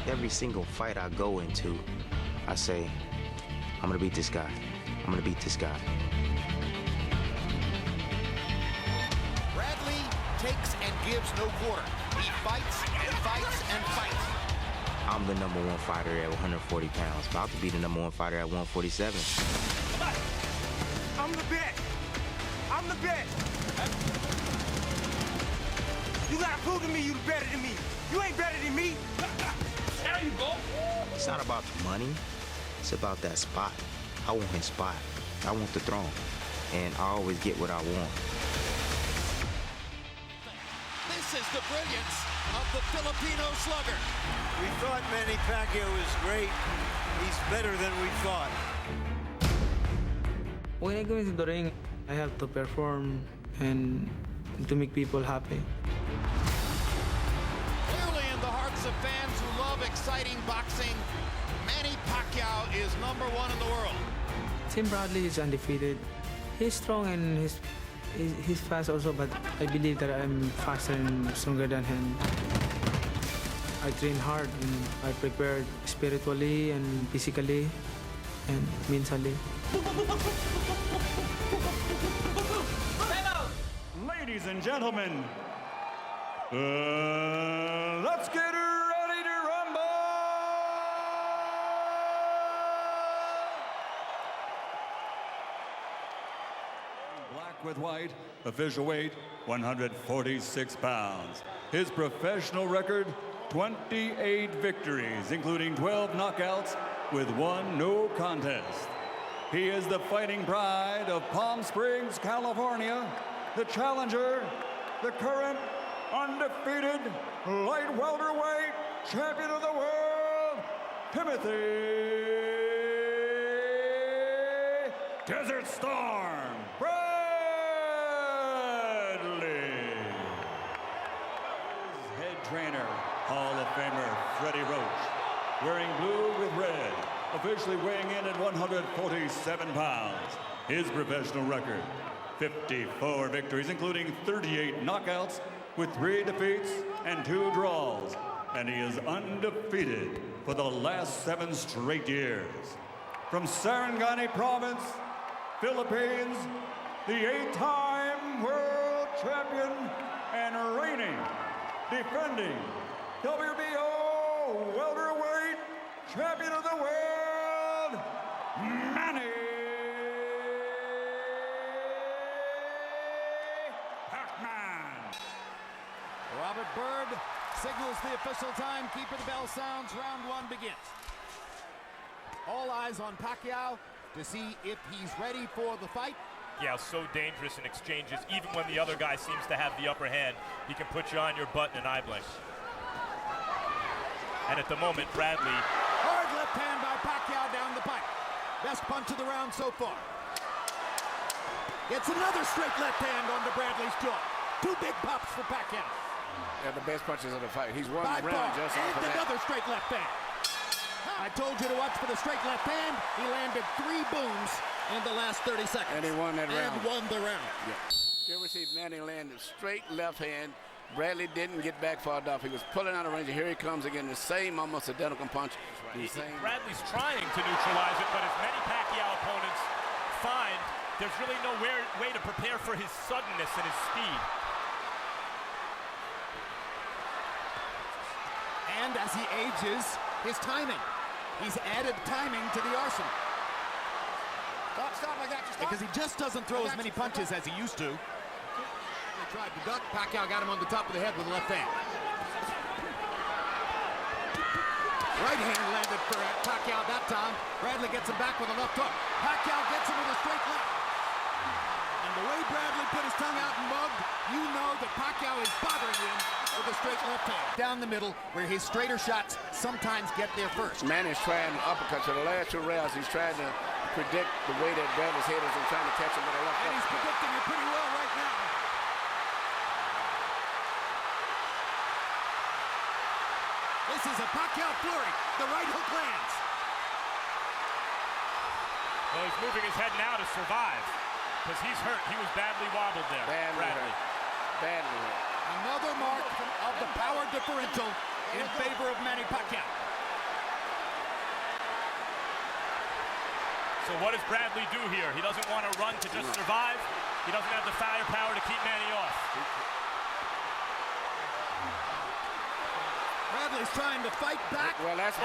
Every single fight I go into, I say, I'm gonna beat this guy. I'm gonna beat this guy. Bradley takes and gives no quarter. He fights and fights and fights. I'm the number one fighter at 140 pounds. About to be the number one fighter at 147. I'm the bet. I'm the bet. You gotta prove to me you better than me. You ain't better than me. There you go. It's not about the money. It's about that spot. I want his spot. I want the throne. And I always get what I want. This is the brilliance of the Filipino slugger. We thought Manny Pacquiao was great. He's better than we thought. When I go into the ring, I have to perform and to make people happy. Clearly in the hearts of fans who love exciting boxing, Manny Pacquiao is #1 in the world. Tim Bradley is undefeated. He's strong and he's fast also, but I believe that I'm faster and stronger than him. I train hard and I prepared spiritually and physically and mentally. Ladies and gentlemen, let's get ready to rumble! Black with white, official weight, 146 pounds. His professional record, 28 victories, including 12 knockouts with 1 no contest. He is the fighting pride of Palm Springs, California, the challenger, the current undefeated light welterweight champion of the world, Timothy Desert Storm Bradley. His head trainer, Hall of Famer Freddie Roach, wearing blue with red, officially weighing in at 147 pounds. His professional record, 54 victories, including 38 knockouts with 3 defeats and 2 draws. And he is undefeated for the last 7 straight years. From Sarangani Province, Philippines, the 8-time world champion and reigning, defending WBO welterweight champion of the world, Manny Robert Byrd signals the official time. Keeper the bell sounds. Round 1 begins. All eyes on Pacquiao to see if he's ready for the fight. Yeah, so dangerous in exchanges. Even when the other guy seems to have the upper hand, he can put you on your butt in an eye blink. And at the moment, Bradley. Hard left hand by Pacquiao down the pipe. Best punch of the round so far. Gets another straight left hand onto Bradley's jaw. 2 big pops for Pacquiao. Yeah, the best punches of the fight. He's won By the round far. just off of And that. another straight left hand. I told you to watch for the straight left hand. He landed 3 booms in the last 30 seconds. And he won that round. And won the round. Yeah. You ever see Manny land a straight left hand? Bradley didn't get back far enough. He was pulling out of range. Here he comes again. The same almost identical punch. Bradley's trying to neutralize it, but as many Pacquiao opponents find, there's really no way to prepare for his suddenness and his speed. And as he ages, his timing. He's added timing to the arsenal. Stop, I got you, stop. Because he just doesn't throw as many punches as he used to. They tried to duck. Pacquiao got him on the top of the head with a left hand. Right hand landed for Pacquiao that time. Bradley gets him back with a left hook. Pacquiao gets him with a straight left. And the way Bradley put his tongue out and mugged, you know that Pacquiao is bothering him with a straight left hand. Down the middle, where his straighter shots sometimes get there first. Manny's trying to uppercut. So the last 2 rounds, he's trying to predict the way that Bradley's head is and trying to catch him with a left And he's uppercut. predicting it pretty well right now. This is a Pacquiao flurry. The right hook lands. Well, he's moving his head now to survive because he's hurt. He was badly wobbled there. Bradley. Badly hurt. Another mark of the power differential in favor of Manny Pacquiao. So what does Bradley do here? He doesn't want to run to just survive. He doesn't have the firepower to keep Manny off. Bradley's trying to fight back. Well, that's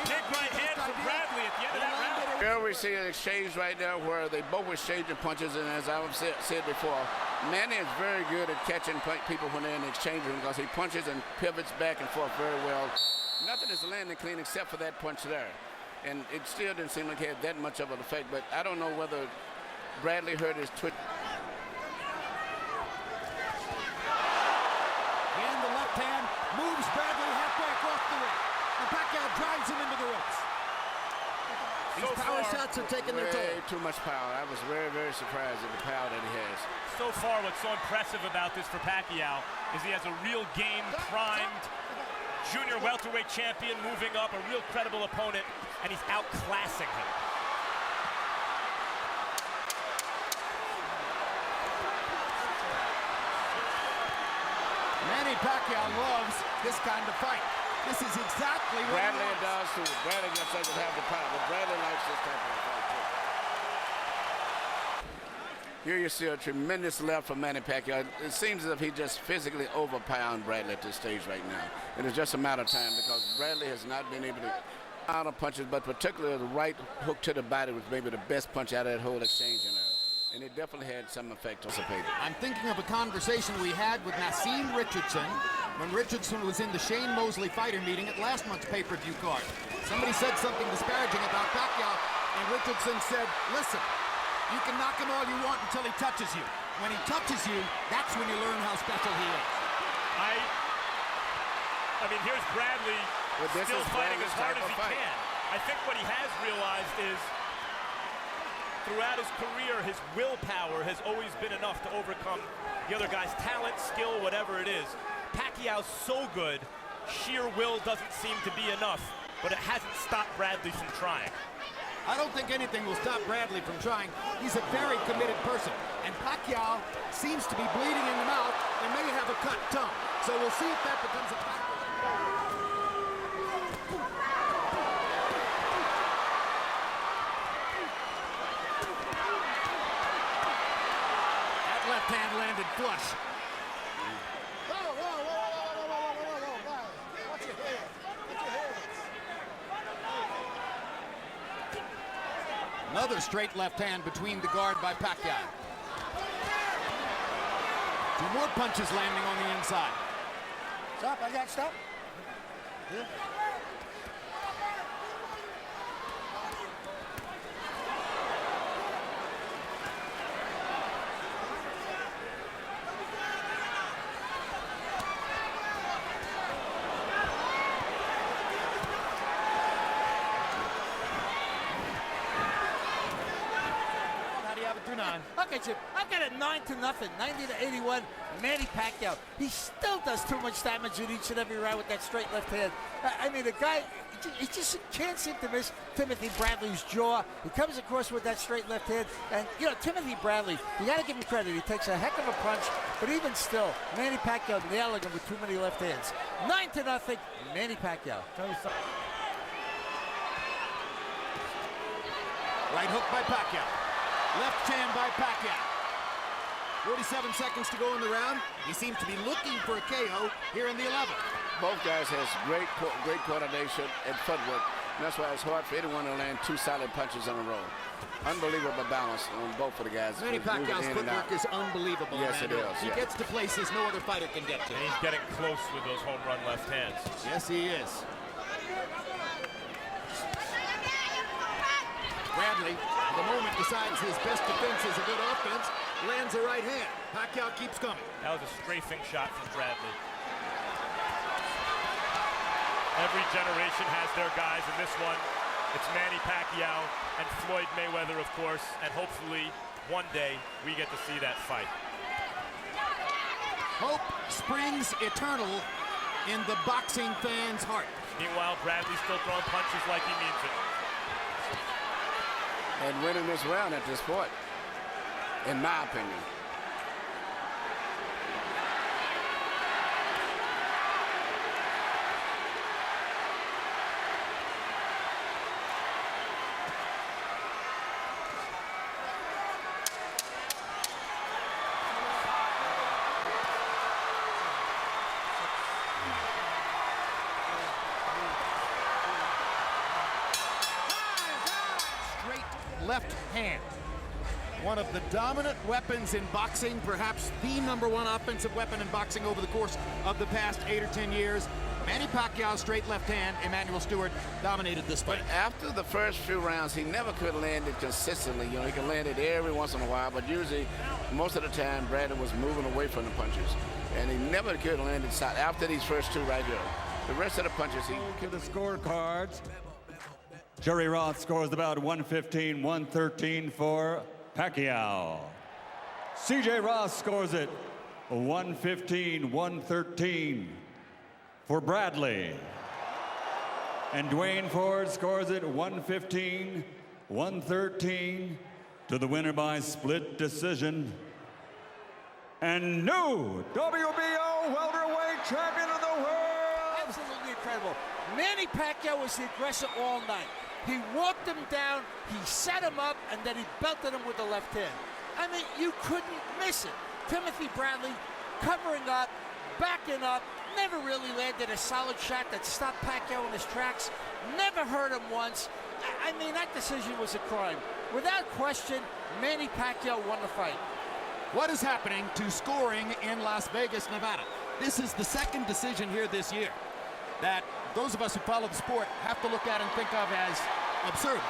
Big right hand from Bradley at the end of that round. Here we see an exchange right now where they both exchanging punches, and as I've said before, Manny is very good at catching people when they're in the exchange room because he punches and pivots back and forth very well. Nothing is landing clean except for that punch there. And it still didn't seem like it had that much of an effect, but I don't know whether Bradley hurt his twitch. And the left hand moves Bradley halfway across the ring. And Pacquiao drives him into the ropes. These power shots are taking their toll. Way too much power. I was very, very surprised at the power that he has. So far, what's so impressive about this for Pacquiao is he has a real game-primed junior welterweight champion moving up, a real credible opponent, and he's outclassing him. Manny Pacquiao loves this kind of fight. This is exactly what Bradley does too. Bradley just doesn't have the power, but Bradley likes this type of fight too. Here you see a tremendous left from Manny Pacquiao. It seems as if he just physically overpowered Bradley at this stage right now. And it's just a matter of time because Bradley has not been able to out of punches, but particularly the right hook to the body was maybe the best punch out of that whole exchange in there. And it definitely had some effect on the paper. I'm thinking of a conversation we had with Nassim Richardson when Richardson was in the Shane Mosley fighter meeting at last month's pay-per-view card. Somebody said something disparaging about Pacquiao, and Richardson said, listen, you can knock him all you want until he touches you. When he touches you, that's when you learn how special he is. I mean, here's Bradley still fighting as hard as he can. I think what he has realized is throughout his career, his willpower has always been enough to overcome the other guy's talent, skill, whatever it is. Pacquiao's so good, sheer will doesn't seem to be enough, but it hasn't stopped Bradley from trying. I don't think anything will stop Bradley from trying. He's a very committed person. And Pacquiao seems to be bleeding in the mouth and may have a cut tongue. So we'll see if that becomes a factor. That left hand landed flush. Another straight left hand between the guard by Pacquiao. Two more punches landing on the inside. Stop, I got stop. Yeah. Look at you. I've got it 9-0, 90-81. Manny Pacquiao. He still does too much damage in each and every round with that straight left hand. I mean, the guy, he just can't seem to miss Timothy Bradley's jaw. He comes across with that straight left hand. And, you know, Timothy Bradley, you got to give him credit. He takes a heck of a punch. But even still, Manny Pacquiao nailing him with too many left hands. 9-0, Manny Pacquiao. Right hook by Pacquiao. Left hand by Pacquiao. 47 seconds to go in the round. He seems to be looking for a KO here in the 11th. Both guys has great coordination and footwork. And that's why it's hard for anyone to land two solid punches in a row. Unbelievable balance on both of the guys. Manny Pacquiao's footwork is unbelievable. Yes, it is. He gets to places no other fighter can get to. And he's getting close with those home run left hands. Yes, he is. Bradley, at the moment, decides his best defense is a good offense, lands a right hand. Pacquiao keeps coming. That was a strafing shot from Bradley. Every generation has their guys. In this one, it's Manny Pacquiao and Floyd Mayweather, of course, and hopefully one day we get to see that fight. Hope springs eternal in the boxing fan's heart. Meanwhile, Bradley's still throwing punches like he means it. And winning this round at this point, in my opinion. left hand. One of the dominant weapons in boxing, perhaps the #1 offensive weapon in boxing over the course of the past 8 or 10 years. Manny Pacquiao, straight left hand. Emmanuel Stewart dominated this fight. But after the first few rounds, he never could land it consistently. You know, he could land it every once in a while, but usually, most of the time, Bradley was moving away from the punches. And he never could land it side after these first two right here. The rest of the punches, he to the scorecards. Jerry Roth scores about 115-113 for Pacquiao. CJ Ross scores it 115-113 for Bradley. And Dwayne Ford scores it 115-113 to the winner by split decision. And new WBO welterweight champion of the world. Absolutely incredible. Manny Pacquiao was the aggressor all night. He walked him down, he set him up, and then he belted him with the left hand. I mean, you couldn't miss it. Timothy Bradley covering up, backing up, never really landed a solid shot that stopped Pacquiao in his tracks, never hurt him once. I mean, that decision was a crime. Without question, Manny Pacquiao won the fight. What is happening to scoring in Las Vegas, Nevada? This is the second decision here this year that those of us who follow the sport have to look at and think of as absurd.